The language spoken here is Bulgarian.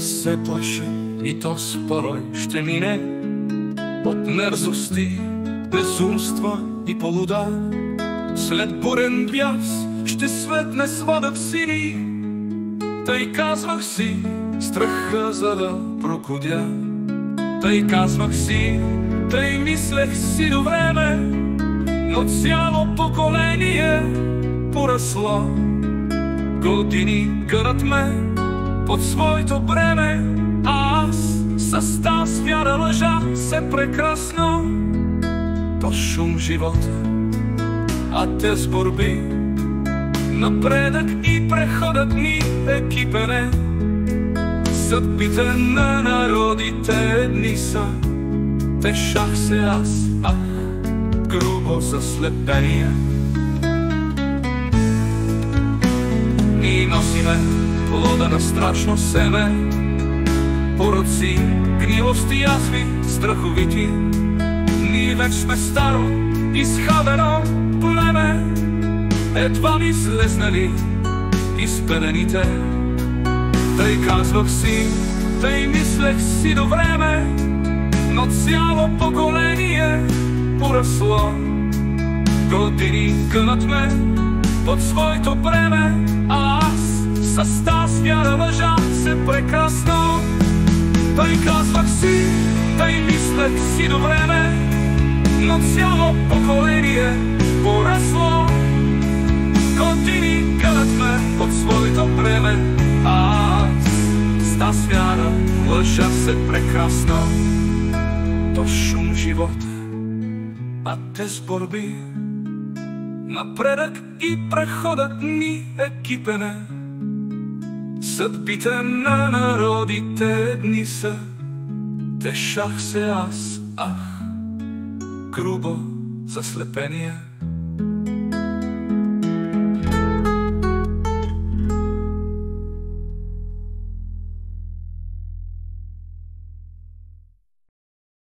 се плаши и то спорой ще мине от мерзости, безумства и полуда. След бурен бяс ще светне сводът сини. Тъй казвах си, страха за да прокудя. Тъй казвах си, тъй мислех си до време, но цяло поколение порасло. Години гънат ме под своето бреме, а аз с тази вяра лъжа се прекрасно. То шум живота, а те с борби, напредък и преходът ни е кипене. Съдбите на народите дни са, тешах се аз, грубо заслепение. Ние носиме плода на страшно семе, пороци, гнилост и язви страховити. Ние вече сме старо, изхабено племе, едва ли слезнали изпедените. Тъй казвах си, тъй мислех си до време, но цяло поколение порасло. Години гънат ме под своето бреме, а аз с тази вяра лъжа се прекрасно. Тъй казвах си, тъй мислех си до време, но цяло поколение порасло. Години гънат ме под своето бреме, а аз с тази вяра лъжа се прекрасно. То шум живота, а те с борби, напредък и преходът ни е кипене. Съдбите на народите дни са, тешах се аз, грубо заслепение.